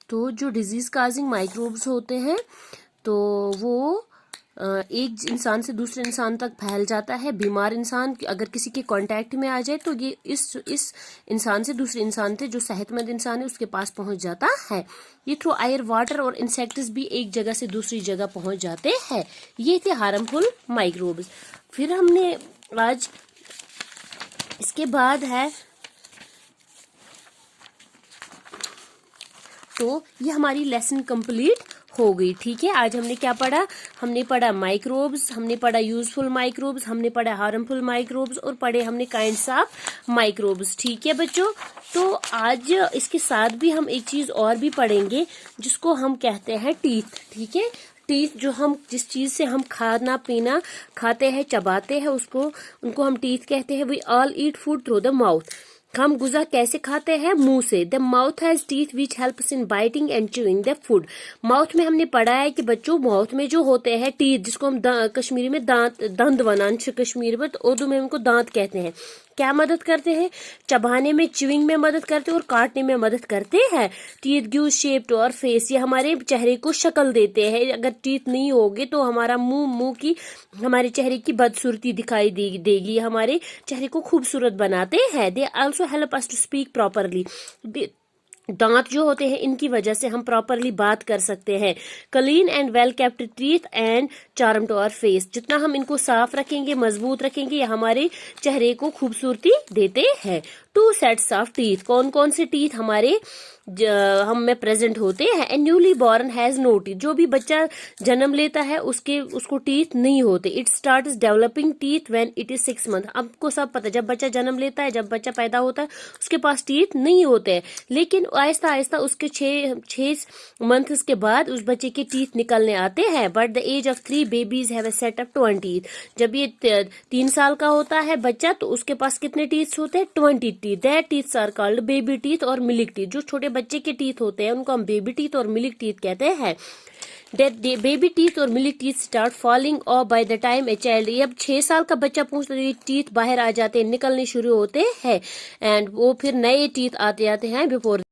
तो जो disease causing microbes होते हैं तो वो एक इंसान से दूसरे इंसान तक फैल जाता है। बीमार इंसान अगर किसी के कांटेक्ट में आ जाए तो ये इस इंसान से दूसरे इंसान से, जो सेहतमंद इंसान है, उसके पास पहुंच जाता है। ये थ्रू एयर, वाटर और इंसेक्ट्स भी एक जगह से दूसरी जगह पहुंच जाते हैं। ये थे हार्मफुल माइक्रोब्स। फिर हमने आज इसके बाद है, तो ये हमारी लेसन कंप्लीट हो गई। ठीक है, आज हमने क्या पढ़ा? हमने पढ़ा माइक्रोब्स, हमने पढ़ा यूजफुल माइक्रोब्स, हमने पढ़ा हार्मफुल माइक्रोब्स और पढ़े हमने काइंड्स ऑफ माइक्रोब्स। ठीक है बच्चों, तो आज इसके साथ भी हम एक चीज और भी पढ़ेंगे जिसको हम कहते हैं टीथ। ठीक है, टीथ जो हम जिस चीज से हम खाना पीना खाते हैं, चबाते हैं, उनको हम टीथ कहते हैं। We all eat food through the mouth. हम गुजा कैसे खाते हैं? मुंह से। The mouth has teeth which helps in biting and chewing the food. Mouth में हमने पढ़ा है कि बच्चों माउथ में जो होते हैं टीथ, जिसको हम कश्मीरी में दांत, दंद वनान कश्मीरी में, तो उर्दू में उनको दांत कहते हैं। क्या मदद करते हैं? चबाने में, च्यूइंग में मदद करते हैं और काटने में मदद करते हैं। Teeth give shape to our face. ये हमारे चेहरे को शक्ल देते हैं। अगर टीथ नहीं होगे तो हमारा मुंह की, हमारे चेहरे की बदसूरती दिखाई देगी। हमारे चेहरे को खूबसूरत बनाते हैं। They also help us to speak properly. दांत जो होते हैं इनकी वजह से हम प्रॉपरली बात कर सकते हैं। Clean and well kept teeth and charm to our face. जितना हम इनको साफ रखेंगे, मजबूत रखेंगे, ये हमारे चेहरे को खूबसूरती देते हैं। 2 सेट्स ऑफ टीथ। कौन कौन से टीथ हमारे हम में प्रेजेंट होते हैं? And newly born has no teeth. जो भी बच्चा जन्म लेता है उसको टीथ नहीं होते। It start developing teeth when it is 6 month. आपको सब पता है, जब बच्चा जन्म लेता है, जब बच्चा पैदा होता है, उसके पास टीथ नहीं होते हैं। लेकिन आहिस्ता आहिस्ता उसके 6 मंथ्स के बाद उस बच्चे के टीथ निकलने आते हैं। But the age of 3 babies have a set of 20 teeth. जब ये 3 साल का होता है बच्चा, तो उसके पास कितने टीथ होते हैं? 20 teeth. That teeth are called baby teeth और मिल्क टीथ। जो छोटे बच्चे के टीथ होते हैं उनको हम बेबी टीथ और मिल्क टीथ कहते हैं। बेबी टीथ और milk teeth start falling off by the time a child. अब 6 साल का बच्चा पहुंचता है, टीथ बाहर आ जाते हैं, निकलने शुरू होते हैं, एंड वो फिर नए टीथ आते हैं बिफोर